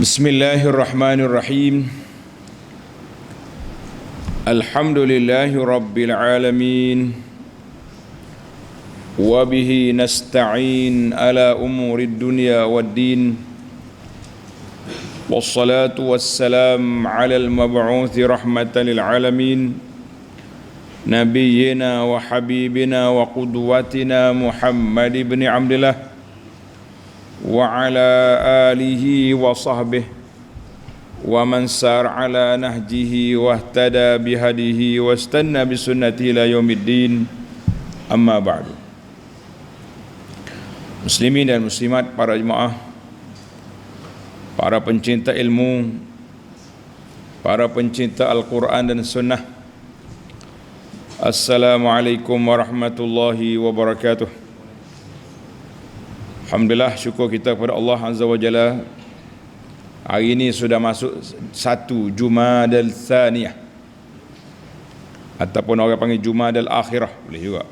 Bismillahirrahmanirrahim. Alhamdulillahi rabbil alamin. Wa bihi nasta'in ala umurid dunya waddin. Wassalatu wassalam ala al-mab'uthi rahmatan lil alamin. Nabiyyina wa habibina wa qudwatina Muhammad ibn Abdillah wa ala alihi wa sahbihi wa man sar ala nahjihi wa ihtada bihadihi wa istanna bisunnati ila yaumiddin. Amma ba'du. Muslimin dan muslimat, para jemaah, para pencinta ilmu, para pencinta Al-Quran dan Sunnah, Assalamualaikum warahmatullahi wabarakatuh. Alhamdulillah, syukur kita kepada Allah Azza wa Jalla. Hari ini sudah masuk 1 Jumadal Thaniyah, ataupun orang panggil Jumadal Akhirah boleh juga,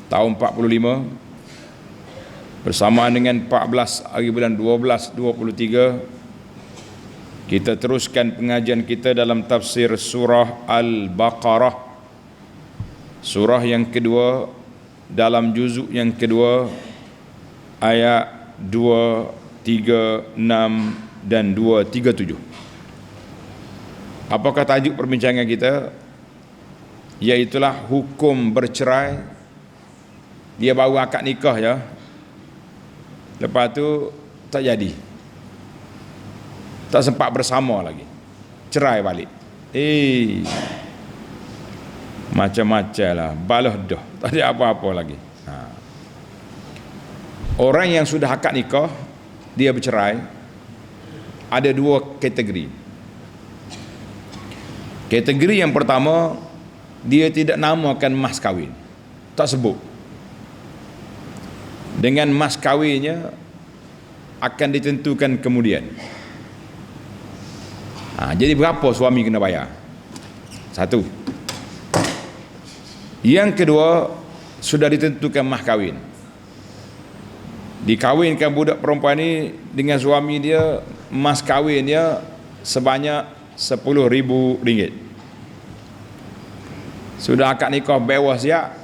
tahun 45, bersamaan dengan 14 hari bulan 12 23. Kita teruskan pengajian kita dalam tafsir surah Al-Baqarah, surah yang kedua dalam juzuk yang kedua, ayat 2, 3, 6 dan 2, 3, 7. Apakah tajuk perbincangan kita? Iaitulah hukum bercerai. Dia baru akad nikah ya, lepas tu tak jadi, tak sempat bersama lagi, cerai balik. Macam-macam lah, balah dah, tak ada apa-apa lagi. Orang yang sudah akad nikah, dia bercerai, ada 2 kategori. Kategori yang pertama, dia tidak namakan mas kahwin, tak sebut. Dengan mas kahwinnya akan ditentukan kemudian. Jadi berapa suami kena bayar? 1. Yang kedua, sudah ditentukan mas kahwin. Dikawinkan budak perempuan ni dengan suami dia, mas kahwin dia sebanyak RM10,000. Sudah akad nikah bawah siap,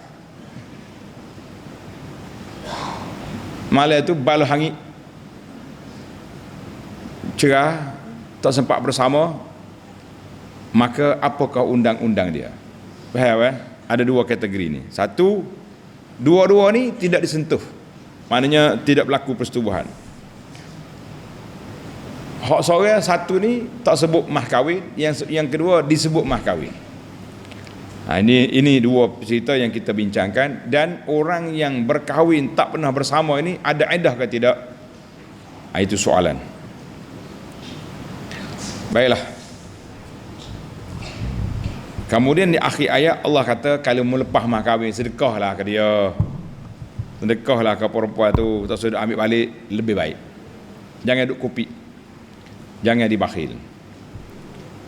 malam tu balah hangit, cerah, tak sempat bersama. Maka apakah undang-undang dia? Faham? Ada 2 kategori ni. 1, dua-dua ni tidak disentuh, maknanya tidak berlaku persetubuhan. Hak seorang satu ni tak sebut mas kahwin, yang kedua disebut mas kahwin. Ini 2 cerita yang kita bincangkan. Dan orang yang berkahwin tak pernah bersama ini ada iddah ke tidak? Itu soalan. Baiklah. Kemudian di akhir ayat Allah kata, kalau melepas mas kahwin, sedekahlah ke dia. Sedekahlah ke perempuan tu, tak sudah ambil balik, lebih baik. Jangan duk kopi, jangan dibakhil.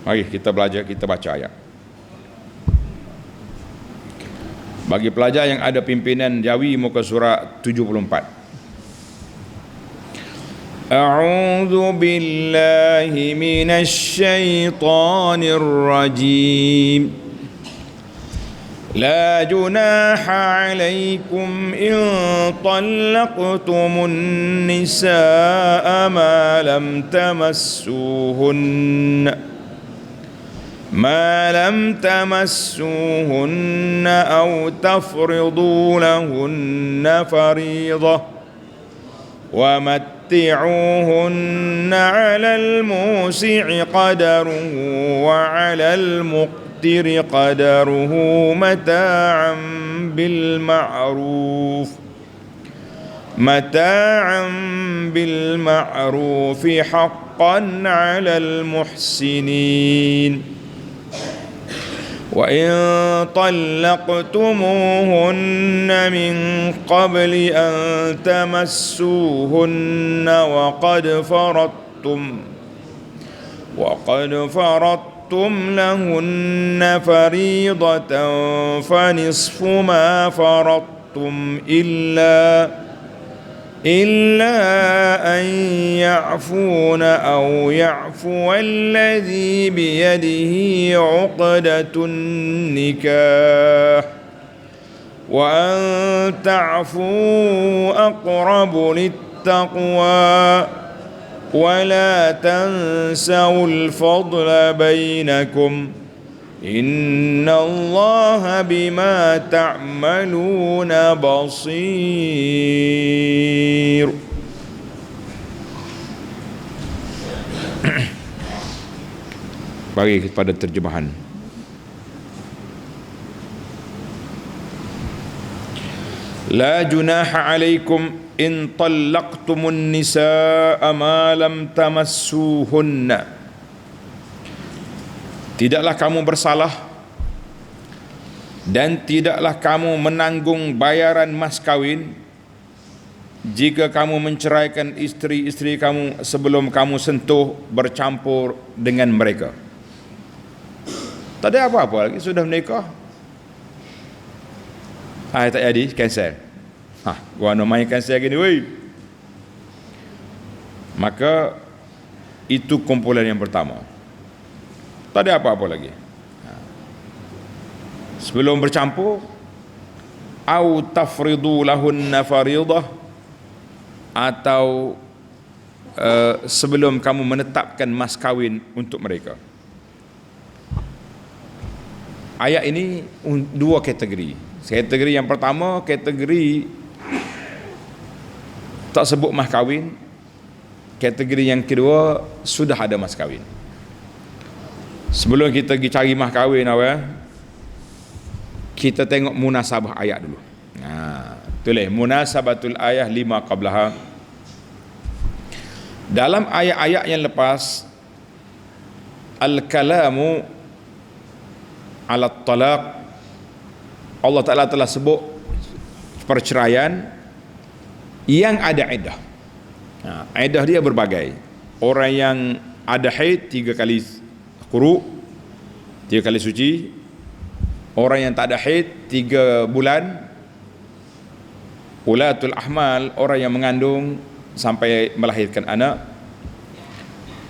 Mari kita belajar, kita baca ayat. Bagi pelajar yang ada pimpinan Jawi, muka surat 74. A'udzu billahi minasy syaithanir rajim. لا جناح عليكم إن طلقتم النساء ما لم تمسوهن أو تفرضوا لهن فريضة ومتعوهن على الموسع قدره وعلى المقتر قدره متاعا بالمعروف حقا على المحسنين. وإن طلقتموهن من قبل أن تمسوهن وقد فرضتم لهن فريضة فنصف ما فرضتم إلا أن يعفون أو يعفو الذي بيده عقدة النكاح وأن تعفوا أقرب للتقوى ولا تنسوا الفضل بينكم إن الله بما تعملون بصير. Bagi kepada terjemahan. La junaha alaikum in talaqtumun nisaa ma lam tamassuhunna. Tidaklah kamu bersalah dan tidaklah kamu menanggung bayaran mas kawin jika kamu menceraikan isteri-isteri kamu sebelum kamu sentuh bercampur dengan mereka. Tak ada apa-apa lagi, sudah menikah. Tak jadi, cancel. Gua nak main cancel gini, weh. Maka itu kumpulan yang pertama. Tak ada apa-apa lagi. Sebelum bercampur, au tafridu lahunna faridah, atau sebelum kamu menetapkan mas kawin untuk mereka. Ayat ini dua kategori. Kategori yang pertama, kategori tak sebut mas kawin. Kategori yang kedua, sudah ada mas kawin. Sebelum kita pergi cari mas kahwin kita tengok munasabah ayat dulu. Tulis munasabatul ayah 5 qablaha. Dalam ayat-ayat yang lepas, al-kalamu ala talaq, Allah Ta'ala telah sebut perceraian yang ada iddah. Iddah dia berbagai. Orang yang ada haid 3 kali quru, 3 kali suci. Orang yang tak ada haid 3 bulan. Ulatul ahmal, orang yang mengandung sampai melahirkan anak.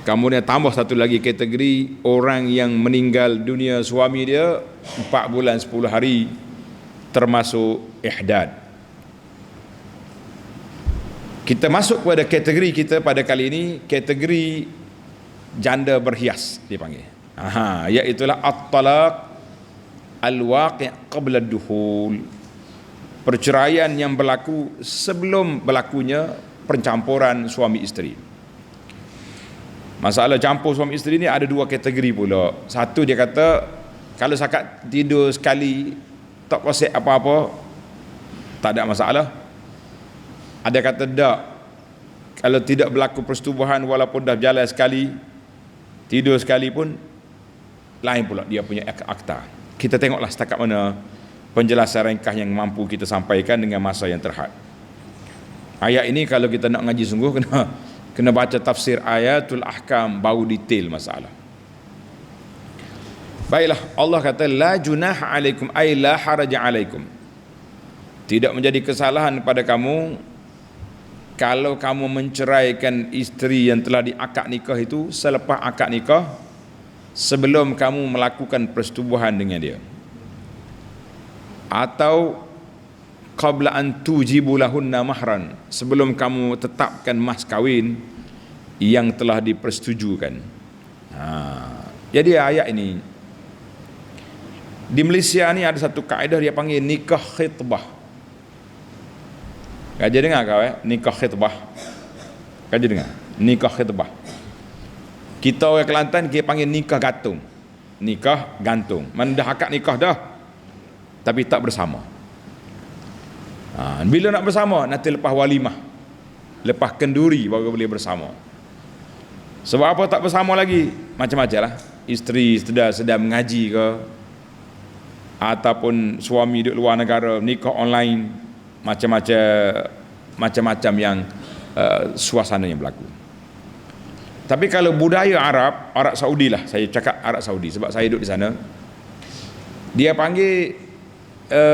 Kemudian tambah satu lagi kategori, orang yang meninggal dunia suami dia 4 bulan 10 hari, termasuk ihdad. Kita masuk pada kategori kita pada kali ini, kategori janda berhias dipanggil. Iaitulah at-talaq al-waqi' qabla ad-dukhul. Perceraian yang berlaku sebelum berlakunya pencampuran suami isteri. Masalah campur suami isteri ni ada 2 kategori pula. Satu, dia kata kalau sakat tidur sekali tak konsep apa-apa, tak ada masalah. Ada kata tak, kalau tidak berlaku persetubuhan walaupun dah berjalan sekali, tidur sekali pun lain pula dia punya akta. Kita tengoklah setakat mana penjelasan ringkas yang mampu kita sampaikan dengan masa yang terhad. Ayat ini kalau kita nak ngaji sungguh kena baca tafsir ayatul ahkam, baru detail masalah. Baiklah, Allah kata la junaha alaikum ay la haraja alaikum. Tidak menjadi kesalahan pada kamu kalau kamu menceraikan isteri yang telah diakad nikah itu selepas akad nikah, sebelum kamu melakukan persetubuhan dengan dia, atau qabla an tujibu lahunna mahran, sebelum kamu tetapkan mas kawin yang telah dipersetujukan. Jadi ayat ini di Malaysia ni ada satu kaedah dia panggil nikah khitbah. Kau dengar kau nikah khitbah? Kau dengar? Nikah khitbah. Kita orang Kelantan dia panggil nikah gantung. Nikah gantung. Mana dah akad nikah dah, tapi tak bersama. Bila nak bersama? Nanti lepas walimah, lepas kenduri baru boleh bersama. Sebab apa tak bersama lagi? Macam-macam lah. Isteri sedang mengaji ke, ataupun suami duduk luar negara, nikah online, macam-macam yang suasana yang berlaku. Tapi kalau budaya Arab Saudi lah, saya cakap Arab Saudi sebab saya duduk di sana, dia panggil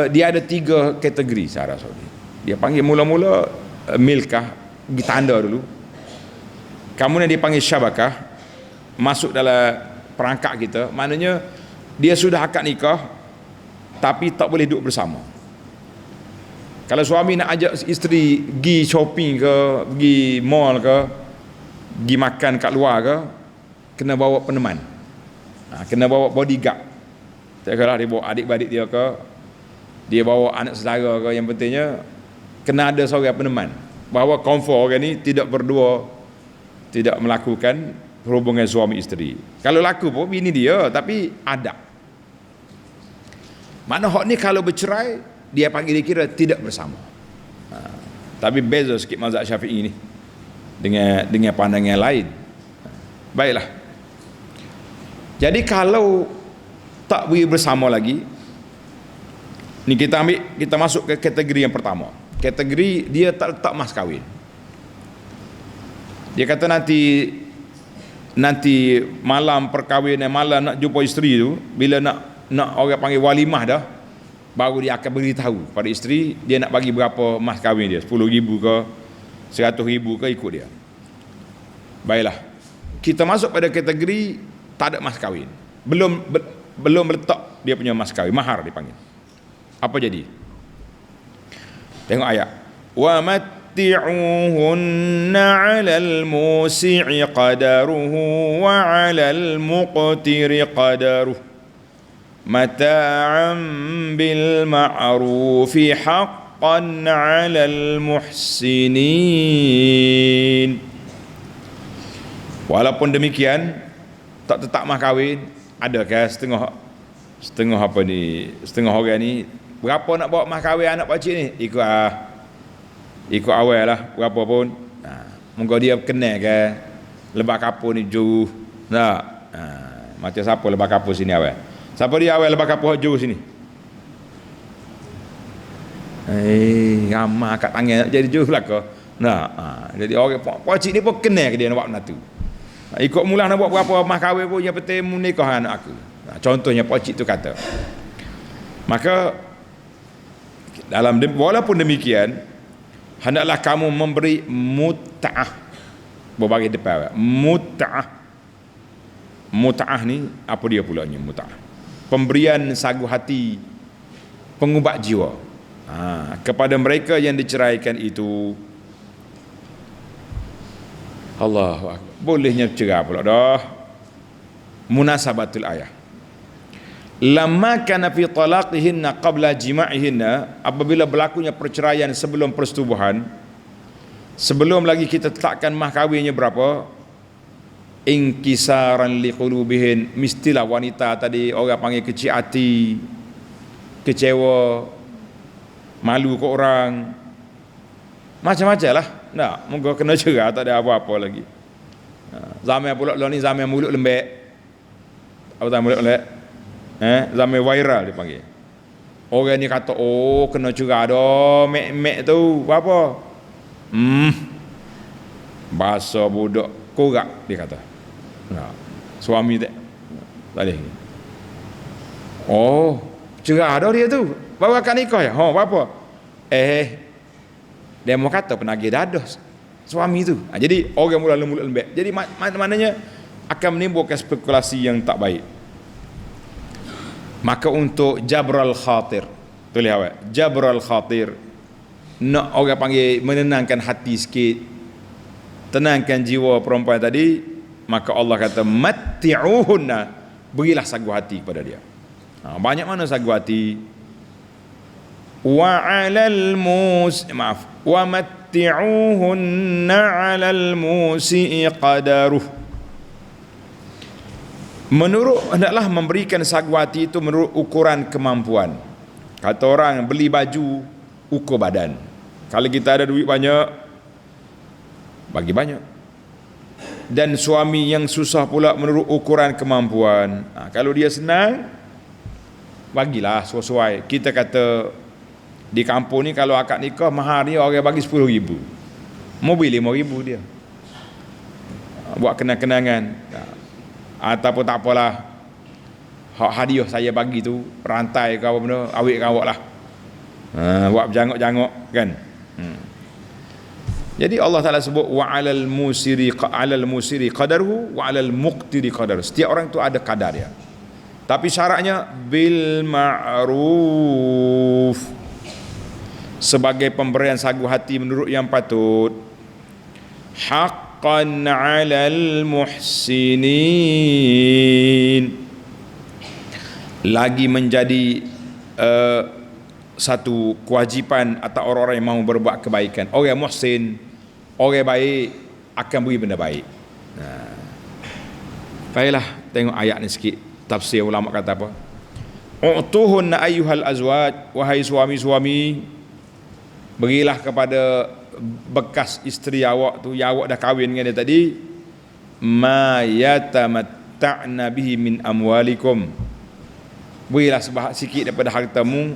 dia ada 3 kategori Arab Saudi. Dia panggil mula-mula milkah, pergi tanda dulu. Kemudian dipanggil syabakah, masuk dalam perangkap kita, maknanya dia sudah akad nikah tapi tak boleh duduk bersama. Kalau suami nak ajak isteri pergi shopping ke, pergi mall ke, pergi makan kat luar ke, kena bawa peneman. Kena bawa bodyguard. Tak kira dia bawa adik-beradik dia ke, dia bawa anak saudara ke, yang pentingnya kena ada seorang peneman, bahawa confirm orang ni tidak berdua, tidak melakukan hubungan suami isteri. Kalau laku pun bini dia, tapi ada. Mana hak ni kalau bercerai, dia panggil dia kira tidak bersama. Tapi beza sikit mazhab Syafi'i ni dengan pandangan lain. Baiklah. Jadi kalau tak boleh bersama lagi, ni kita masuk ke kategori yang pertama. Kategori dia tak letak mas kahwin. Dia kata nanti malam perkahwinan, malam nak jumpa isteri tu, bila nak orang panggil walimah dah, baru dia akan beritahu pada isteri dia nak bagi berapa mas kahwin dia, 10,000 ke 100,000 ke, ikut dia. Baiklah, kita masuk pada kategori tak ada mas kahwin, belum letak dia punya mas kahwin, mahar dipanggil. Apa jadi? Tengok ayat. Wa matti'uhunna 'alal musi'i qadaruhu wa 'alal muqtiri qadaruhu mata'an bil ma'rufi haqqan 'alal muhsinin. Walaupun demikian, tak tetap mas kahwin, ada kan setengah apa ni, setengah orang ni, berapa nak bawa mas kahwin anak pakcik ni, ikut awal lah, berapa pun. Moga dia kenal kan lebah kapur ni jauh tak. Macam siapa lebah kapur sini awal, siapa dia awal lebah kapur jauh sini, ramah kat tangan jadi jauh lah ke. Jadi orang pakcik ni pun kenal ke dia nak buat benda tu. Ikut mula nak buat berapa mas kahwin pun, yang penting menikah anak aku. Contohnya pakcik tu kata. Maka walaupun demikian, hendaklah kamu memberi mut'ah. Berbagi depan, mut'ah ni apa dia pulanya? Mut'ah, pemberian sagu hati, pengubat jiwa kepada mereka yang diceraikan itu. Allahu Akbar. Bolehnya cerai pula dah. Munasabatul ayah. Lamma kana fi talaqihinna qabla jima'ihinna, apabila berlakunya perceraian sebelum persetubuhan, sebelum lagi kita tetapkan mah kahwinnya berapa, inkisaran liqulubihin, mestilah wanita tadi orang panggil kecil hati, kecewa, malu ke orang, macam-macam lah. Moga kena cerai, tak ada apa-apa lagi. Zaman pula ni zaman mulut lembek. Apa tak mulut lembek? Zaman viral dipanggil. Orang ni kata, oh kena cerai dah, mek tu apa? Bahasa budak korak dia kata. Suami tak boleh. Oh, cerai dah dia tu. Baru akan nikah ya? Apa? Dia mau kata penagih dadah suami tu. Jadi orang mula mulut lembek. Jadi maknanya akan menimbulkan spekulasi yang tak baik. Maka untuk jabral khatir, tulis awak, jabral khatir, nak orang panggil menenangkan hati sikit, tenangkan jiwa perempuan tadi, maka Allah kata matti'uhunna, berilah sagu hati kepada dia. Banyak mana sagu hati? Wa 'alal wa matti'uhunna 'alal musi'i qadaruh. Hendaklah memberikan sagu hati itu menurut ukuran kemampuan. Kata orang beli baju ukur badan. Kalau kita ada duit banyak, bagi banyak. Dan suami yang susah pula menurut ukuran kemampuan. Kalau dia senang, bagilah sesuai. Kita kata di kampung ni kalau akad nikah mahar ni orang bagi 10,000, mobil 5,000 dia buat kenang-kenangan. Ataupun tak apalah, hak hadiah saya bagi tu perantai ke apa benda, awet ke awak lah, buat berjangok-jangok kan. Jadi Allah Taala sebut wa 'alal musiri qadaruhu wa 'alal muqtiri qadar. Setiap orang tu ada kadar dia. Tapi syaratnya bil ma'ruf, sebagai pemberian sagu hati menurut yang patut. Haqqan 'alal muhsinin, lagi menjadi satu kewajipan atau orang-orang yang mahu berbuat kebaikan. Orang muhsin, orang baik akan beri benda baik. Baiklah, tengok ayat ni sikit. Tafsir ulama kata apa? U'tuhunna ayyuhal azwaj, wahai suami-suami, berilah kepada bekas isteri awak tu yang awak dah kahwin dengan dia tadi, ma yatamatta'na bihi min amwalikum, berilah sikit daripada hartamu,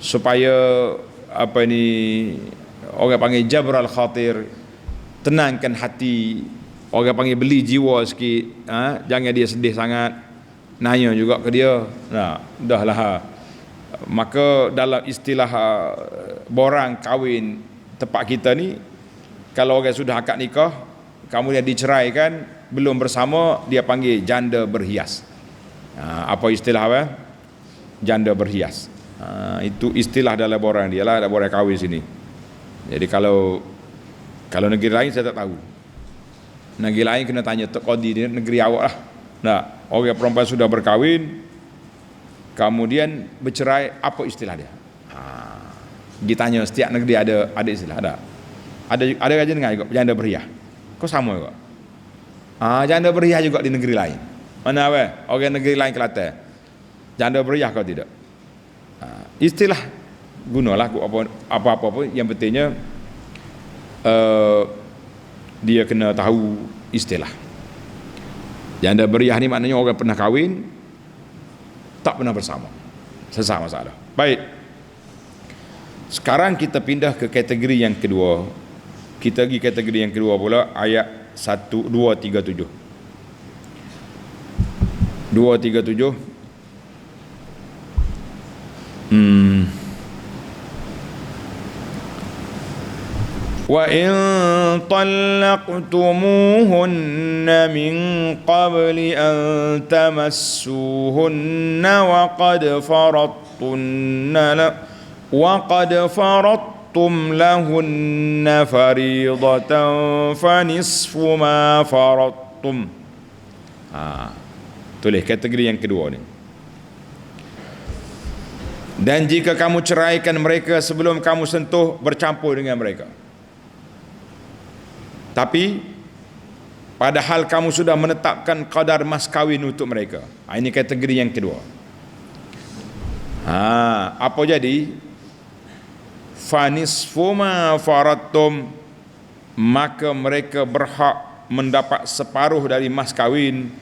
supaya apa ni orang panggil jabral khatir, tenangkan hati, orang panggil beli jiwa sikit, jangan dia sedih sangat, nanya juga ke dia. Dah lah. Maka dalam istilah borang kahwin tempat kita ni, kalau orang sudah akad nikah kemudian diceraikan belum bersama, dia panggil janda berhias. Apa istilah apa? Janda berhias. Itu istilah dalam borang dia lah, dalam borang kahwin sini. Jadi kalau negeri lain saya tak tahu. Negeri lain kena tanya Tok Qadi di negeri awak lah. Orang perempuan sudah berkahwin kemudian bercerai, apa istilah dia? Ditanya setiap negeri ada istilah. Ada aja dengar juga janda berhias. Kok sama juga? Janda berhias juga di negeri lain. Mana orang negeri lain Kelantan janda berhias kau tidak? Istilah gunalah apa-apa pun, yang pentingnya dia kena tahu istilah. Janda berhias ni maknanya orang pernah kahwin tak pernah bersama, sesak masalah. Baik, sekarang kita pindah ke kategori yang kedua. Kita pergi kategori yang kedua pula, ayat 237. 237. Wa in talaqtumuhunna min qabli an tamassuhunna wa qad faradtum lahunna fariidatan fanisfu ma faradtum. Tulis kategori yang kedua ni. Dan jika kamu ceraikan mereka sebelum kamu sentuh bercampur dengan mereka, tapi padahal kamu sudah menetapkan qadar mas kahwin untuk mereka, ini kategori yang kedua. Apa jadi? Fanisfu ma faradtum, maka mereka berhak mendapat separuh dari mas kahwin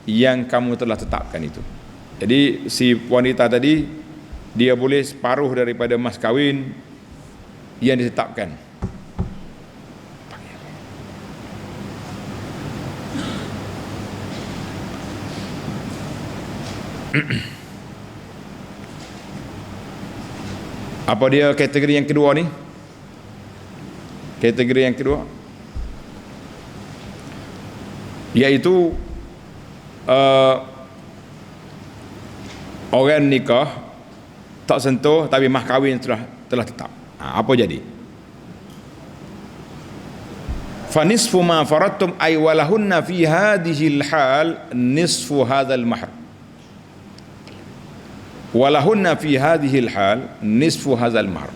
yang kamu telah tetapkan itu. Jadi si wanita tadi dia boleh separuh daripada mas kahwin yang ditetapkan. Apa dia kategori yang kedua ni? Kategori yang kedua iaitu orang nikah tak sentuh tapi mas kahwin telah tetap. Apa jadi? Fanisfu ma faradtum ay walahunna fi hadhihi al-hal nisfu hadzal mahr. Walahunna fi hadhihi al-hal nisfu hadzal mahr.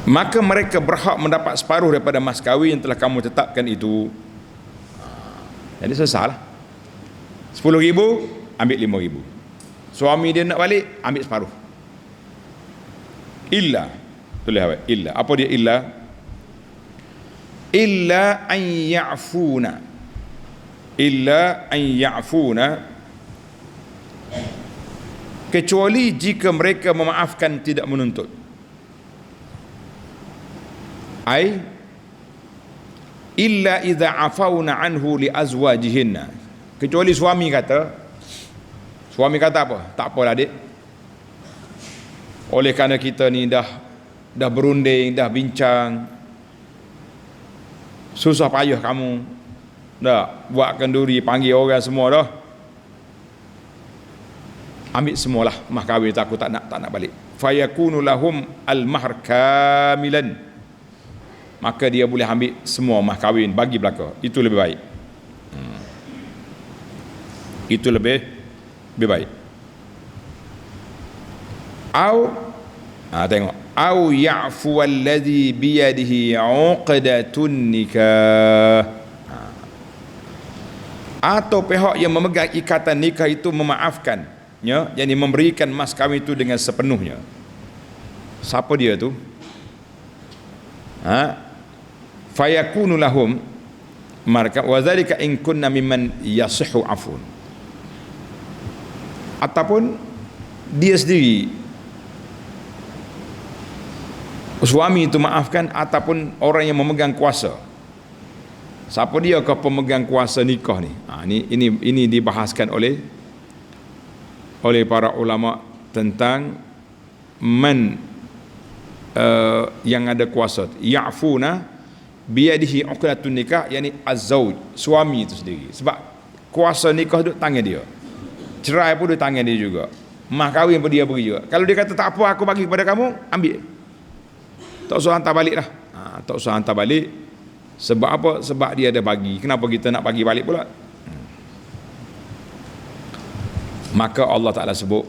Maka mereka berhak mendapat separuh daripada mas kahwin yang telah kamu tetapkan itu. Jadi sesalah. 10,000 ambil 5,000. Suami dia nak balik, ambil separuh. Illa, tulis apa? Illa. Apa dia illa? Illa an ya'funa. Illa an ya'funa, kecuali jika mereka memaafkan, tidak menuntut. Ai illa idza afawna anhu li azwajihinna, kecuali suami kata apa? Tak apalah adik, oleh kerana kita ni dah dah berunding, dah bincang, susah payah kamu dah buat kenduri, panggil orang semua dah, ambil semualah mah kahwin tu, aku tak nak balik. Fayakunu lahum al-mahr kamilan, maka dia boleh ambil semua mah kahwin bagi belaka. Itu lebih baik. Itu lebih baik. Tengok, au ya'fu alladhi biyadihi 'uqdatun nikah, atau pihak yang memegang ikatan nikah itu memaafkan, ya, yakni memberikan mas kahwin itu dengan sepenuhnya. Siapa dia tu? Fayakunu lahum, marka wa dzalika in kunna mimman yasihhu afun, ataupun dia sendiri suami itu maafkan, ataupun orang yang memegang kuasa. Siapa dia ke pemegang kuasa nikah ni? Ini dibahaskan oleh para ulama tentang yang ada kuasa. Ya'funa biyadihi 'uqdatun nikah, yakni az-zauj, suami itu sendiri. Sebab kuasa nikah duduk tangan dia, cerai pun duduk tangan dia juga, mah kahwin pun dia beri juga. Kalau dia kata tak apa, aku bagi kepada kamu, ambil, tak usah hantar balik dah. Tak usah hantar balik. Sebab apa? Sebab dia ada bagi. Kenapa kita nak bagi balik pula? Maka Allah Ta'ala sebut,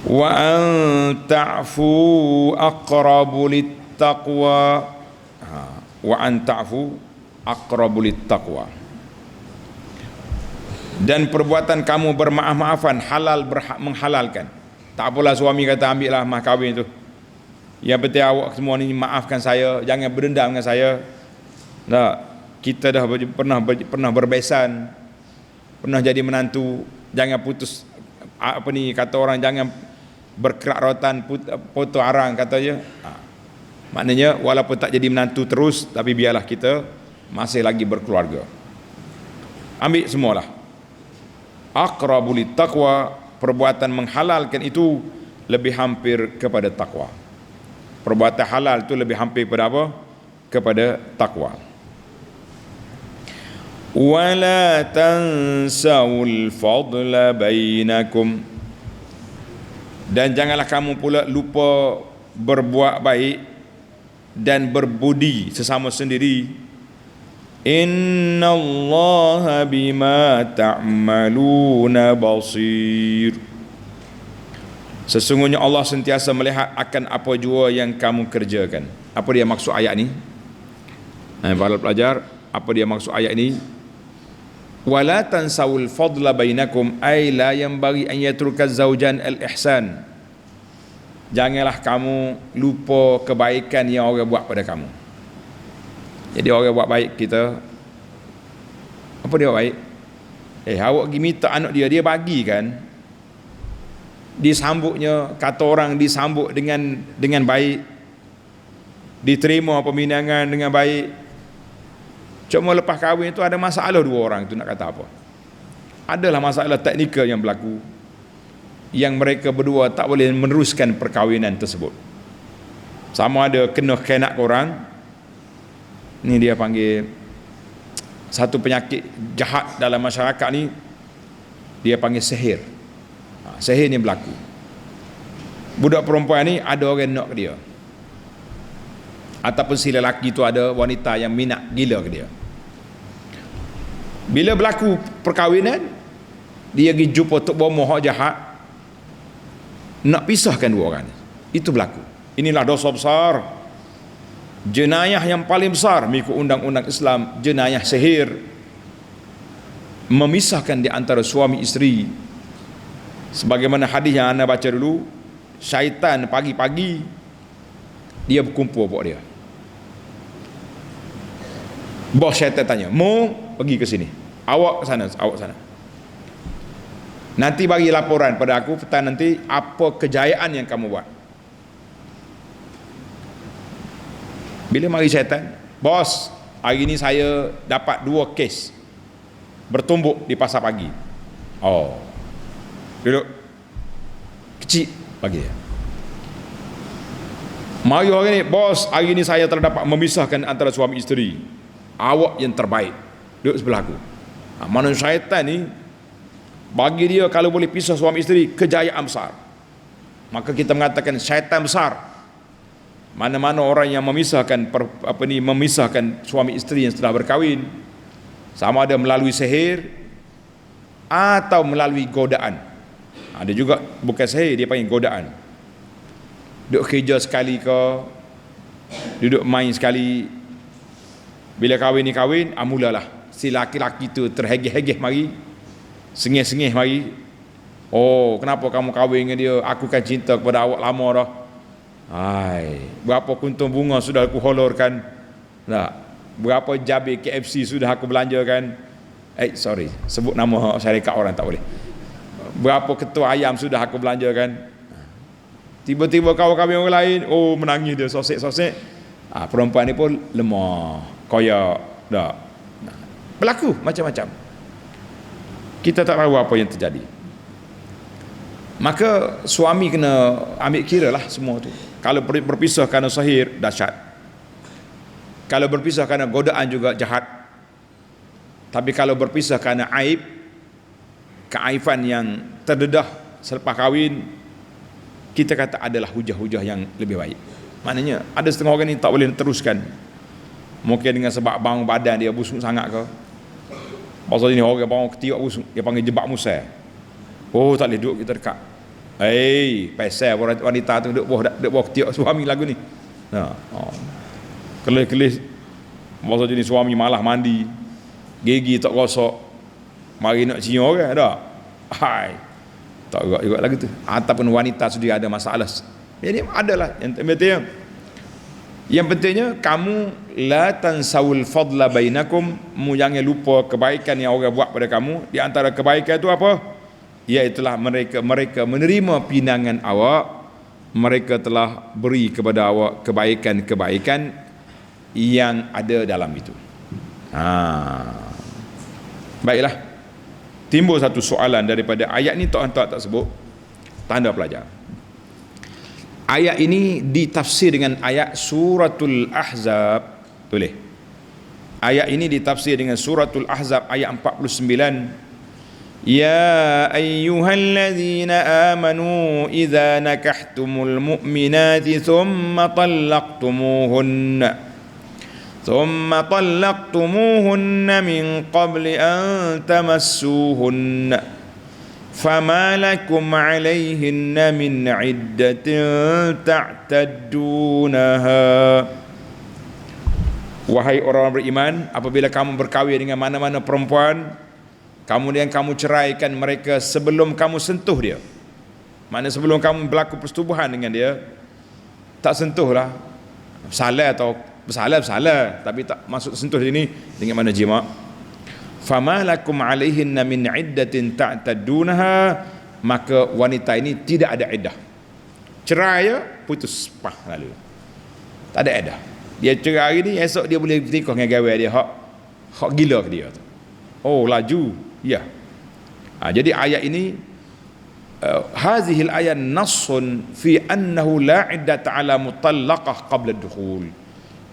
wa an ta'fu aqrabu littaqwa, wa an ta'fu aqrabu littaqwa, dan perbuatan kamu bermaaf-maafan halal, menghalalkan. Tak apalah suami kata ambil lah mah kahwin tu, yang penting awak semua ni maafkan saya, jangan berdendam dengan saya. Tak, kita dah pernah berbesan, pernah jadi menantu, jangan putus, kata orang jangan berkerak rotan potong arang katanya. Maknanya walaupun tak jadi menantu terus, tapi biarlah kita masih lagi berkeluarga. Ambil semualah. Aqrabu littaqwa, perbuatan menghalalkan itu lebih hampir kepada takwa. Perbuatan halal itu lebih hampir kepada apa? Kepada takwa. Wala tansawul fadla bainakum, dan janganlah kamu pula lupa berbuat baik dan berbudi sesama sendiri. Innallaha bima ta'maluna basir, sesungguhnya Allah sentiasa melihat akan apa jua yang kamu kerjakan. Apa dia maksud ayat ni? Para pelajar, apa dia maksud ayat ni? Wala tansawul fadla bainakum, ay la yanbaghi an yatruka zawjan al-ihsan, janganlah kamu lupa kebaikan yang orang buat pada kamu. Jadi orang buat baik kita, apa dia buat baik? Awak pergi minta anak dia bagi kan, disambutnya, kata orang disambut dengan baik, diterima peminangan dengan baik. Cuma lepas kahwin tu ada masalah dua orang tu, nak kata apa? Adalah masalah teknikal yang berlaku, yang mereka berdua tak boleh meneruskan perkahwinan tersebut. Sama ada kena khianat korang, ni dia panggil satu penyakit jahat dalam masyarakat ni, dia panggil sihir. Sihir ni berlaku. Budak perempuan ni ada orang nak ke dia, ataupun si lelaki tu ada wanita yang minat gila ke dia. Bila berlaku perkahwinan, dia pergi jumpa tok bomoh hak jahat, nak pisahkan dua orang ni. Itu berlaku. Inilah dosa besar, jenayah yang paling besar mengikut undang-undang Islam, jenayah sihir, memisahkan di antara suami isteri. Sebagaimana hadis yang anda baca dulu, syaitan pagi-pagi dia berkumpul buat dia. Bos syaitan tanya, "Mu pergi ke sini, awak ke sana, awak sana. Nanti bagi laporan pada aku petang nanti apa kejayaan yang kamu buat." Bila mari syaitan, "Bos, hari ni saya dapat 2 kes bertumbuk di pasar pagi." Oh, duduk kecil, bagi dia. Mari hari ni, bos, hari ni saya telah dapat memisahkan antara suami isteri. Awak yang terbaik duduk sebelah aku. Mana syaitan ni, bagi dia kalau boleh pisah suami isteri, kejayaan besar. Maka kita mengatakan syaitan besar. Mana-mana orang yang memisahkan memisahkan suami isteri yang setelah berkahwin, sama ada melalui sihir atau melalui godaan. Ada juga bukan sihir, dia panggil godaan. Duduk kerja sekali ke, duduk main sekali, bila kahwin ni kahwin, mulalah si laki-laki tu terhegeh-hegeh mari, sengih-sengih mari. Oh, kenapa kamu kahwin dengan dia? Aku kan cinta kepada awak lama dah. Hai, berapa kuntung bunga sudah aku holorkan? Nah, berapa jabir KFC sudah aku belanjakan? Sorry, sebut nama syarikat orang tak boleh. Berapa ketua ayam sudah aku belanjakan? Tiba-tiba kau kahwin orang lain, oh menangis dia, sosek-sosek. Perempuan ni pun lemah, koyak, dah. Berlaku macam-macam. Kita tak tahu apa yang terjadi. Maka suami kena ambil kira lah semua tu. Kalau berpisah kerana sihir, dahsyat. Kalau berpisah kerana godaan juga jahat. Tapi kalau berpisah kerana aib, keaifan yang terdedah selepas kahwin, kita kata adalah hujah-hujah yang lebih baik. Maknanya ada setengah orang ni tak boleh teruskan. Mungkin dengan sebab bang badan dia busuk sangat ke. Pasal ini orang bang ketiak busuk, dia panggil jebak Musa. Oh, tak boleh duduk kita dekat. Pasal wanita tu duduk bawah ketiak suami lagu ni. Kelis-kelis pasal jenis suami malah mandi, gigi tak gosok, mari nak cium orang dah. Tak juga lagu tu. Ataupun wanita sudah ada masalah. Jadi adalah yang pentingnya. Yang pentingnya kamu la tansawul fadla bainakum, jangan lupa kebaikan yang orang buat pada kamu. Di antara kebaikan itu apa? Iaitulah mereka menerima pinangan awak, mereka telah beri kepada awak kebaikan-kebaikan yang ada dalam itu. Baiklah, timbul satu soalan daripada ayat ni, tak sebut tanda pelajar. Ayat ini ditafsir dengan ayat suratul Ahzab. Boleh. Ayat ini ditafsir dengan suratul Ahzab ayat 49. Ya ayyuhalladzina amanu idza nakahtumul mu'minati thumma طلقتموهن من قبل أن تمسوهن فما لكم عليهن من عدة تعتدونها. Wahai orang beriman, apabila kamu berkahwin dengan mana-mana perempuan, kemudian kamu ceraikan mereka sebelum kamu sentuh dia. Maknanya sebelum kamu berlaku persetubuhan dengan dia, tak sentuhlah. Bersalah, tapi tak masuk sentuh sini dengan mana jima. Fama lakum alaihinna min iddatin ta'tadunaha, maka wanita ini tidak ada iddah. Cerai ya, putus lalu. Tak ada iddah. Dia cerai hari ni, esok dia boleh bertikah dengan gawe dia, hak gila ke dia tu. Oh, laju. Ya. Jadi ayat ini hazihil ayat nassun fi annahu la iddata ala mutallaqah qabla ad-dukhul.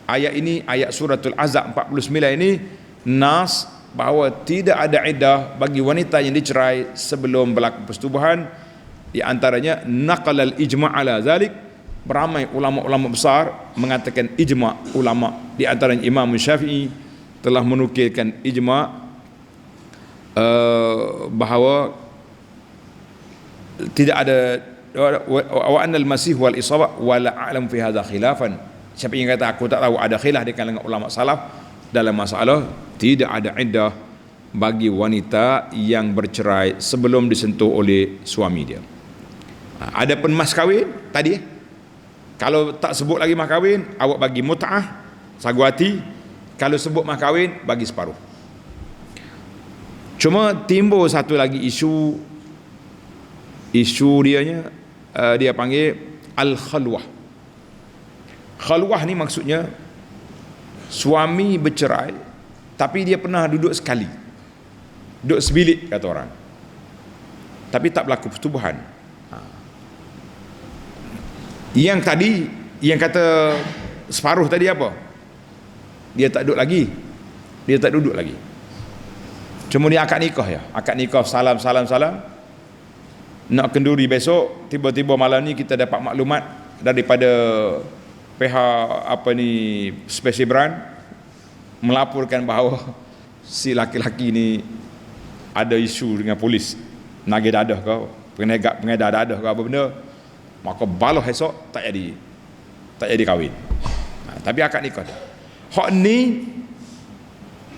Ayat ini, ayat suratul Ahzab 49 ini nas bahawa tidak ada iddah bagi wanita yang dicerai sebelum berlaku persetubuhan. Di antaranya naqalal ijma' ala zalik, beramai ulama-ulama besar mengatakan ijma' ulama, di antaranya Imam Syafi'i telah menukilkan ijma' bahawa tidak ada wa annal masih wal isabah wala a'lam fi hadha khilafan. Siapa yang kata aku tak tahu, ada khilaf di kalangan ulama salaf dalam masalah tidak ada iddah bagi wanita yang bercerai sebelum disentuh oleh suami dia. Adapun mas kahwin tadi, kalau tak sebut lagi mas kahwin, awak bagi mut'ah sagu hati. Kalau sebut mas kahwin, bagi separuh. Cuma timbul satu lagi isu dianya, dia panggil al-khalwah. Khalwah ni maksudnya suami bercerai tapi dia pernah duduk sekali, duduk sebilik kata orang, tapi tak berlaku persetubuhan. Yang tadi, yang kata separuh tadi apa? Dia tak duduk lagi. Dia tak duduk lagi. Cuma dia akad nikah ya. Akad nikah salam. Nak kenduri besok, tiba-tiba malam ni kita dapat maklumat daripada pihak Special Branch melaporkan bahawa si laki-laki ni ada isu dengan polis, nagih dadah ke, pengedar dadah ke apa benda. Maka baloh esok tak jadi kahwin. Tapi akad nikah dah. Hak ni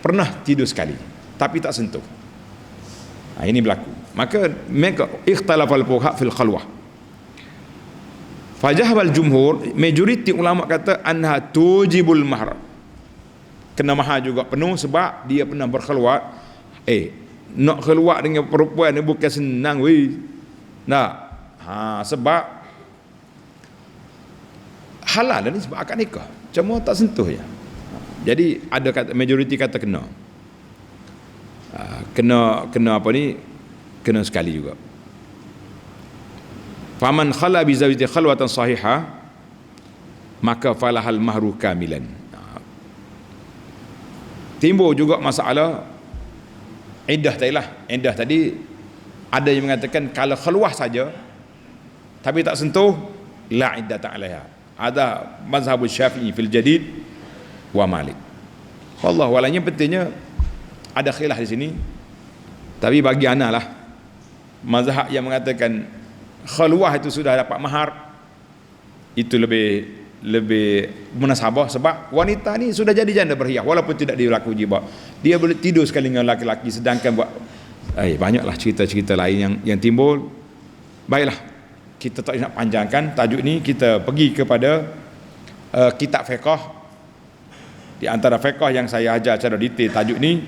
pernah tidur sekali tapi tak sentuh. Ini berlaku. Maka mereka ikhtalafal fuqaha fil khalwah. Fajahwal jumhur, majoriti ulama kata anha tujibul mahr. Kena mahar juga penuh sebab dia pernah berkhulwat. Nak khulwat dengan perempuan ni bukan senang weh. Sebab halal ni sebab akad nikah. Cuma tak sentuh ya. Jadi ada kata majoriti kata kena. Kena sekali juga. Faman khala bi zawjati khalwatan sahihah maka falahal mahru kamilan. Timbul juga masalah iddah tadilah. Iddah tadi ada yang mengatakan kalau khulwah saja tapi tak sentuh la iddata 'alaiha. Ada mazhab Syafi'i fil jadid wa Malik. Wallahu a'lam. Pentingnya ada khilaf di sini. Tapi bagi ana lah mazhab yang mengatakan khulwah itu sudah dapat mahar itu lebih munasabah sebab wanita ni sudah jadi janda berhias walaupun tidak dilaku jibah. Dia boleh tidur sekali dengan laki-laki sedangkan banyaklah cerita-cerita lain yang timbul. Baiklah, kita tak nak panjangkan tajuk ni, kita pergi kepada kitab fiqh. Di antara fiqh yang saya ajar secara detail tajuk ni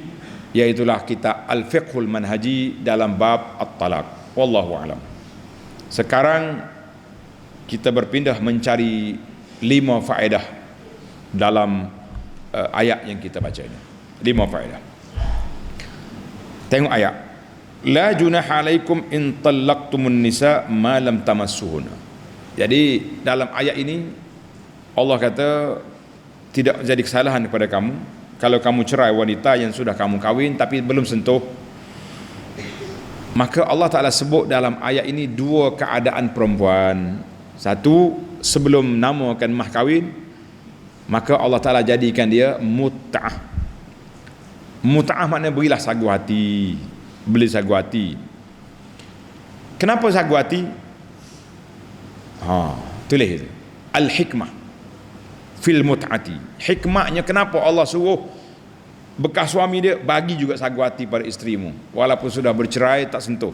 iaitulah kitab Al-Fiqhul Manhaji dalam bab At-Talaq. Wallahu a'lam. Sekarang kita berpindah mencari 5 faedah dalam ayat yang kita baca ini. 5 faedah. Tengok ayat. La junaha alaikum in talaqtumun nisa ma lam tamassuhunna. Jadi dalam ayat ini Allah kata tidak jadi kesalahan kepada kamu kalau kamu cerai wanita yang sudah kamu kahwin tapi belum sentuh. Maka Allah Ta'ala sebut dalam ayat ini 2 keadaan perempuan. Satu, sebelum namakan mah kahwin, maka Allah Ta'ala jadikan dia mut'ah. Mut'ah maknanya berilah sagu hati, beli sagu hati. Kenapa sagu hati? Tulis itu al-hikmah fil mut'ati. Hikmahnya kenapa Allah suruh bekas suami dia bagi juga sagu hati pada isterimu walaupun sudah bercerai tak sentuh.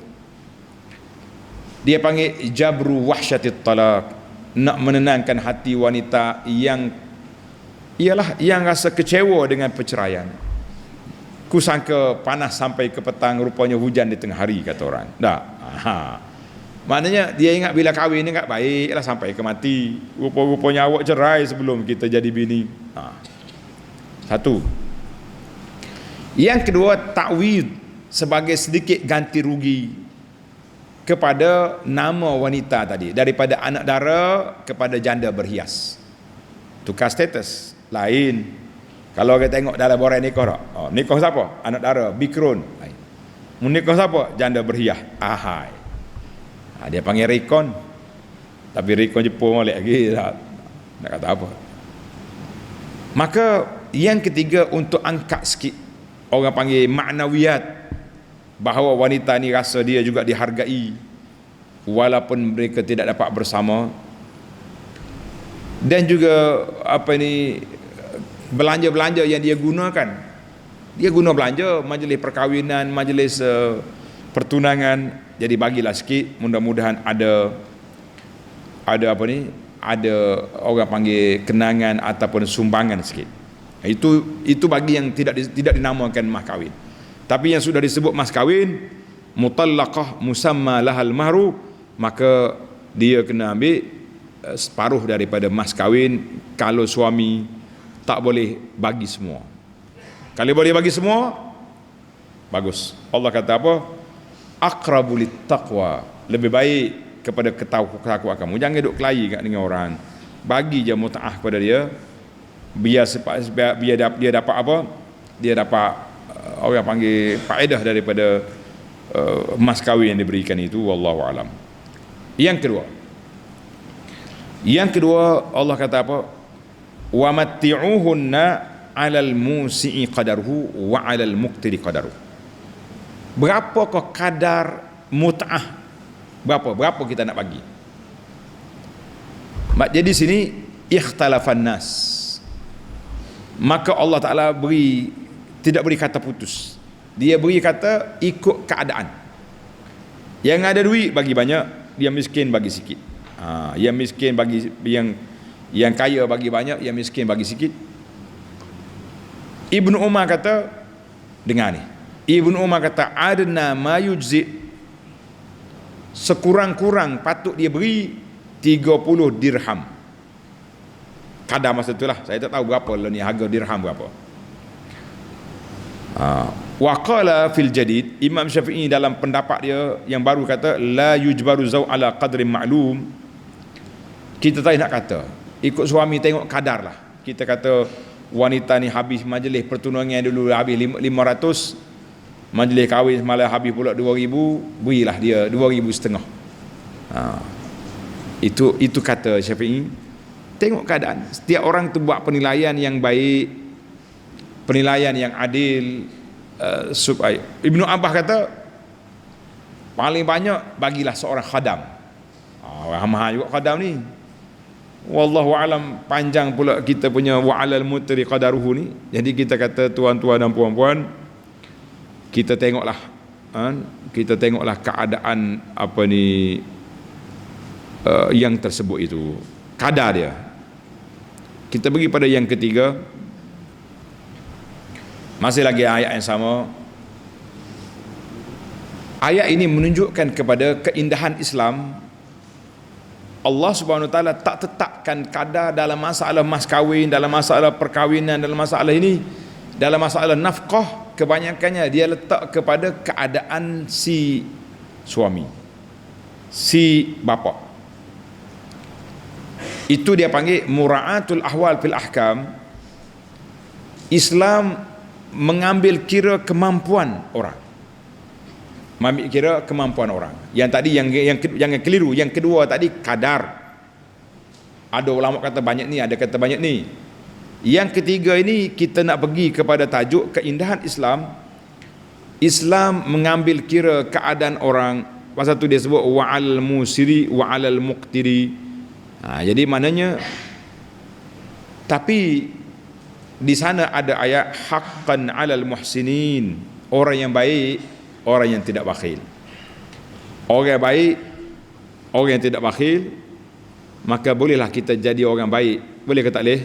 Dia panggil jabru wahsyatit talaq, nak menenangkan hati wanita yang rasa kecewa dengan perceraian. Ku sangka panas sampai ke petang, rupanya hujan di tengah hari, kata orang. Maknanya dia ingat bila kahwin ni ingat baiklah sampai ke mati. Rupa-rupanya awak cerai sebelum kita jadi bini. Satu. Yang kedua, ta'wid sebagai sedikit ganti rugi kepada nama wanita tadi, daripada anak dara kepada janda berhias. Tukar status lain. Kalau kita tengok dalam borang nikah tak? Nikah siapa? Anak dara, bikrun. Nikah siapa? Janda berhias. Dia panggil rekon. Tapi rekon Jepun molek lagi tak nak kata apa. Maka yang ketiga, untuk angkat sikit, orang panggil maknawiyat, bahawa wanita ni rasa dia juga dihargai walaupun mereka tidak dapat bersama. Dan juga belanja-belanja yang dia gunakan. Dia guna belanja majlis perkahwinan, majlis pertunangan. Jadi bagilah sikit, mudah-mudahan ada orang panggil kenangan ataupun sumbangan sikit. Itu bagi yang tidak dinamakan mas kahwin. Tapi yang sudah disebut mas kahwin, mutallaqah musamma lahal mahru, maka dia kena ambil separuh daripada mas kahwin. Kalau suami tak boleh bagi semua. Kalau boleh bagi semua, bagus. Allah kata apa? Aqrabu lit taqwa, lebih baik kepada ketakwaan kamu. Jangan duk kelahi kat dengan orang. Bagi je mut'ah kepada dia. Biar dia dapat apa? Dia dapat orang panggil faedah daripada mas kahwin yang diberikan itu. Wallahu alam. Yang kedua Allah kata apa? Wa matti'uhunna 'alal musi'i qadaruhu wa 'alal muqtiri qadaruhu. Berapakah kadar mut'ah? Berapa kita nak bagi? Jadi sini ikhtalafan nas. Maka Allah Taala tidak beri kata putus. Dia beri kata ikut keadaan. Yang ada duit bagi banyak, yang miskin bagi sikit. Yang miskin bagi yang kaya bagi banyak, yang miskin bagi sikit. Ibnu Umar kata, dengar ni. Ibnu Umar kata adna ma yujzi, sekurang-kurang patut dia beri 30 dirham. Kadar masa itulah, saya tak tahu berapa lah ni harga dirham berapa. Wa qala fil jadid, Imam Syafi'i dalam pendapat dia yang baru kata la yujbaru zaw ala qadrin ma'lum. Kita tak nak kata ikut suami, tengok kadar lah. Kita kata wanita ni habis majlis pertunangan dulu habis 500, majlis kahwin semalam habis pula 2,000, berilah dia 2,500. Itu kata Syafi'i. Tengok keadaan. Setiap orang tu buat penilaian yang baik, penilaian yang adil, supaya Ibnu Abbas kata paling banyak bagilah seorang khadam. Mahal juga khadam ni. Wallahu alam, panjang pula kita punya wa 'alal mutri qadaruhu ni. Jadi kita kata tuan-tuan dan puan-puan, kita tengoklah keadaan apa ni yang tersebut itu, kadar dia. Kita pergi pada yang ketiga, masih lagi ayat yang sama. Ayat ini menunjukkan kepada keindahan Islam. Allah Subhanahu Wa Taala tak tetapkan kadar dalam masalah mas kahwin, dalam masalah perkahwinan, dalam masalah ini, dalam masalah nafkah. Kebanyakannya dia letak kepada keadaan si suami, si bapa. Itu dia panggil mura'atul ahwal fil ahkam. Islam mengambil kira kemampuan orang. Mengambil kira kemampuan orang. Yang tadi yang keliru. Yang kedua tadi kadar. Ada ulama kata banyak ni, ada kata banyak ni. Yang ketiga ini kita nak pergi kepada tajuk keindahan Islam. Islam mengambil kira keadaan orang. Pasal tu dia sebut wa'al musiri wa'al muqtiri. Jadi maknanya, tapi di sana ada ayat haqqan 'alal muhsinin, orang yang baik, orang yang tidak bakhil. Orang yang baik, orang yang tidak bakhil, maka bolehlah kita jadi orang baik. Boleh ke tak boleh?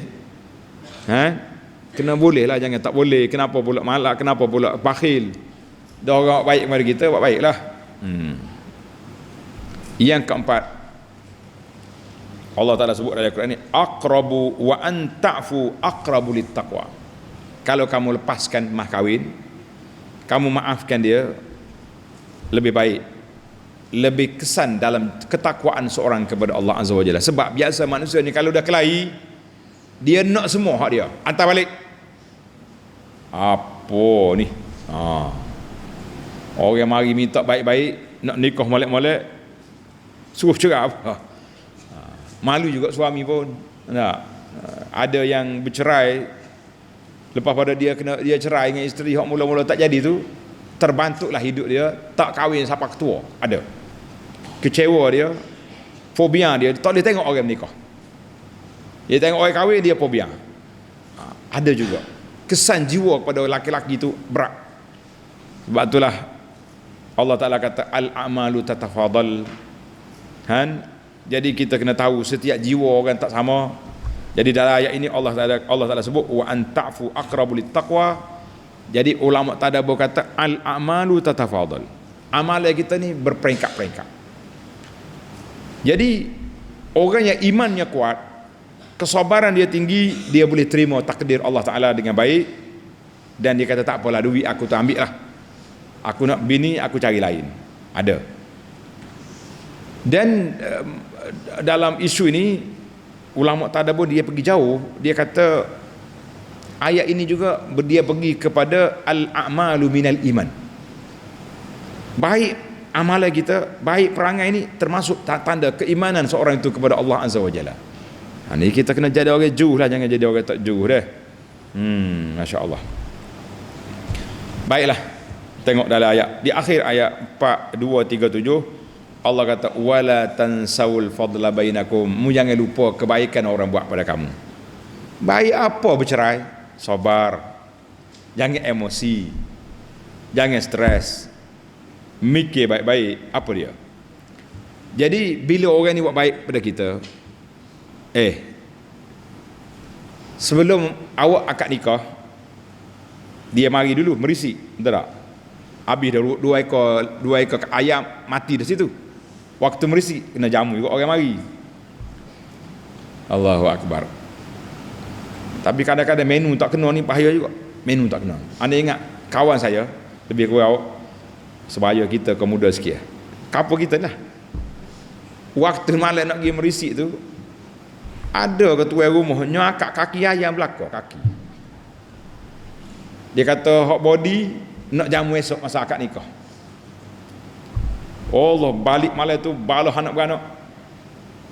Kena boleh lah, jangan tak boleh. Kenapa pula malak, kenapa pula bakhil? Dah orang baik kepada kita, buat baiklah. Yang keempat, Allah Ta'ala sebut dalam Al-Quran ni, aqrabu wa anta'fu aqrabu littaqwa. Kalau kamu lepaskan mas kahwin, kamu maafkan dia, lebih baik, lebih kesan dalam ketakwaan seorang kepada Allah Azza wa Jalla. Sebab biasa manusia ni kalau dah kelahi, dia nak semua hak dia, hantar balik. Apa ni? Orang mari minta baik-baik, nak nikah molek-molek, suruh cerai apa? Malu juga suami pun. Ada yang bercerai, lepas pada dia cerai dengan isteri hak mula-mula tak jadi tu, terbantuklah hidup dia, tak kahwin sampai ketua. Ada kecewa dia, fobia dia, tak boleh tengok orang menikah. Dia tengok orang kahwin, dia fobia. Ada juga kesan jiwa kepada laki-laki itu berat. Sebab itulah Allah Ta'ala kata al-a'malu tatafadal. Jadi kita kena tahu setiap jiwa orang tak sama. Jadi dalam ayat ini Allah Ta'ala sebut wa anta'fu aqrabu littaqwa. Jadi ulama tadabbur kata al-a'malu tatafadal. Amalan kita ni berperingkat-peringkat. Jadi orang yang imannya kuat, kesabaran dia tinggi, dia boleh terima takdir Allah Ta'ala dengan baik. Dan dia kata tak apalah, duit aku tu ambil lah, aku nak bini aku cari lain. Ada. Dan dalam isu ini ulama tadabbur dia pergi jauh, dia kata ayat ini juga dia pergi kepada al-a'malu minal iman. Baik amalan kita, baik perangai ini termasuk tanda keimanan seorang itu kepada Allah Azza wa Jalla. Ini kita kena jadi orang juh lah, jangan jadi orang tak juh dah. Masya Allah. Baiklah, tengok dalam ayat di akhir ayat 4237 Allah kata wala tansawul fadla bainakum, mu jangan lupa kebaikan orang buat pada kamu. Baik apa bercerai, sabar, jangan emosi, jangan stres, mikir baik-baik apa dia. Jadi bila orang ni buat baik pada kita, sebelum awak akad nikah, dia mari dulu merisi, betul tak? Habis dah dua ekor ayam mati di situ. Waktu merisi kena jamu juga orang mari. Allahu Akbar. Tapi kadang-kadang menu tak kena ni bahaya juga. Menu tak kena. Anda ingat kawan saya lebih kurang sebaya kita kemudah sikit. Kapal kita lah. Waktu malam nak pergi merisi tu, ada ketua rumah nyakak kaki ayam belakang kaki. Dia kata hot body nak jamu esok masa akad nikah. Allah balik malam tu balah anak beranak.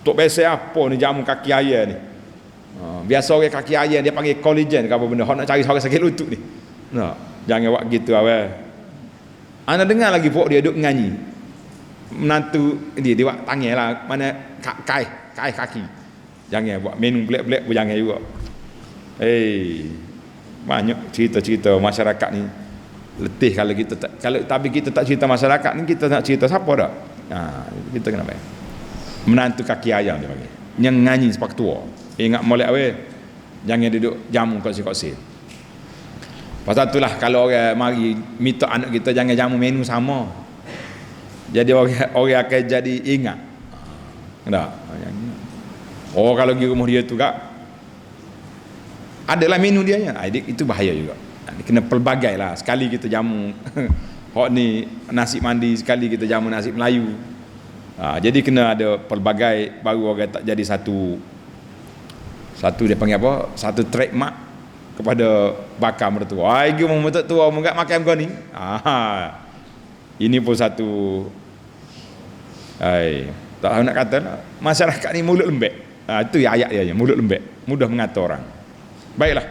Tok biasa apa ni jamu kaki ayam ni? Biasa orang kaki ayam dia panggil collagen ke apa benda. Hok nak cari orang sakit lutut ni. Jangan buat gitu awal. Anda dengar lagi pok dia duk nyanyi. Menantu dia buat tangan lah mana kai kaki. Jangan buat minum black pun jangan juga. Banyak cerita-cerita masyarakat ni letih kalau kita tak, tapi kita tak cerita masyarakat ni, kita nak cerita siapa dak? Kita kena baik. Menantu kaki ayam dia panggil. Yang nyanyi sepak tua. Ingat molek we. Jangan duduk jamu kongsi-kongsi. Pasal itulah kalau orang mari minta anak kita jangan jamu menu sama. Jadi orang akan jadi ingat. Tak? Kalau pergi rumah dia tu kak, adalah menu dia nya. Itu bahaya juga. Kena pelbagai lah. Sekali kita jamu hok ni nasi mandi, sekali kita jamu nasi Melayu. Jadi kena ada pelbagai baru orang tak jadi satu dia panggil apa? Satu trademark kepada bakar mertua. Ai mau mertua mau makan kau ni. Ini pun satu tak tahu nak kata lah. Masyarakat ni mulut lembek. Itu ya ayat dia, mulut lembek, mudah mengatur orang. Baiklah.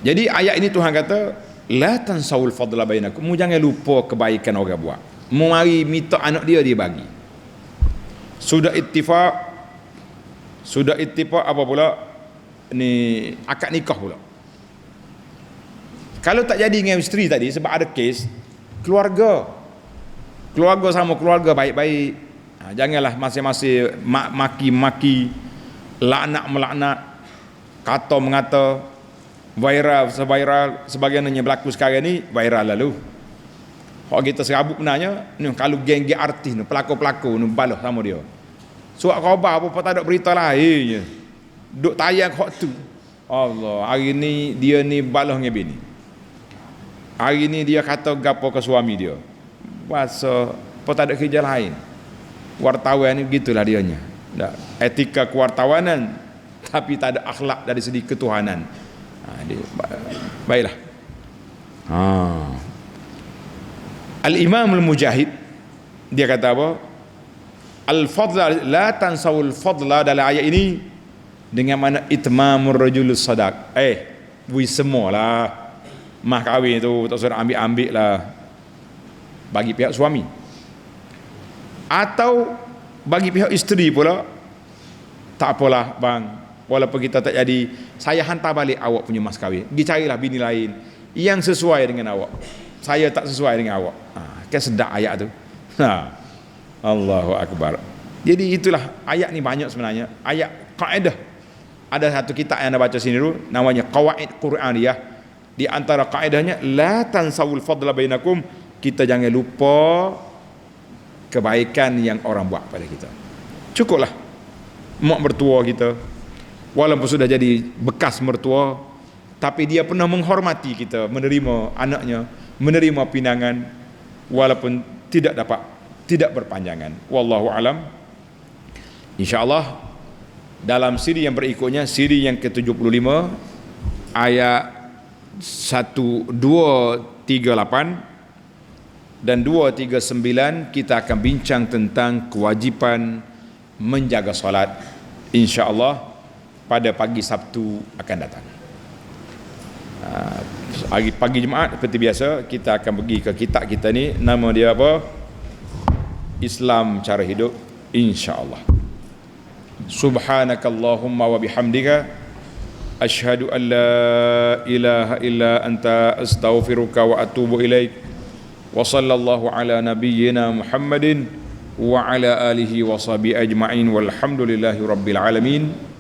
Jadi ayat ini Tuhan kata la tansawul fadla bainakum, mu jangan lupa kebaikan orang buat. Mu mari minta anak dia bagi. Sudah ittifaq apa pula ni akad nikah pula. Kalau tak jadi dengan isteri tadi sebab ada kes keluarga sama keluarga baik-baik. Janganlah masing-masing maki-maki, laknat-melaknat, kata mengata, viral sebagainya berlaku sekarang ni viral lalu. Hak kita serabut benarnya ni kalau geng-geng artis ni pelakon-pelakon ni balah sama dia. Surat khabar apa tak ada berita lain je. Duk tayang hak tu. Allah, hari ni dia ni balah dengan bini. Hari ni dia kata gapo ke suami dia. Bahasa apa tak ada kerja lain. Wartawan ni begitulah dianya. Etika kewartawanan tapi tak ada akhlak dari segi ketuhanan. Baiklah. Al-Imam Al-Mujahid dia kata apa? Al-fadla la tansawul fadla dalam ayat ini dengan mana itmamur rajulus sadaq. Bui semualah. Mah kahwin tu tak usah ambil lah bagi pihak suami. Atau bagi pihak isteri pula tak apalah bang, walaupun kita tak jadi, saya hantar balik awak punya mas kahwin, pergi carilah bini lain yang sesuai dengan awak, saya tak sesuai dengan awak. Kan sedap ayat tu. Allahu Akbar. Jadi itulah ayat ni banyak sebenarnya. Ayat kaedah. Ada satu kitab yang anda baca sini dulu, namanya Qawaid Quraniyah. Di antara kaedahnya la tansawul fadla bainakum, kita jangan lupa kebaikan yang orang buat pada kita. Cukuplah mak mertua kita walaupun sudah jadi bekas mertua, tapi dia pernah menghormati kita, menerima anaknya, menerima pinangan walaupun tidak dapat tidak berpanjangan. Wallahu alam. InsyaAllah dalam siri yang berikutnya, siri yang ke-75 ayat 1, 2, 38 dan 239 kita akan bincang tentang kewajipan menjaga solat, insya-Allah pada pagi Sabtu akan datang. Pagi Jumaat seperti biasa kita akan pergi ke kitab kita ni, nama dia apa? Islam Cara Hidup, insya-Allah. Subhanakallahumma wa bihamdika asyhadu an la ilaha illa anta astaghfiruka wa atubu ilaik. Wa sallallahu ala nabiyyina Muhammadin wa ala alihi wa sahbihi ajma'in walhamdulillahi rabbil alamin.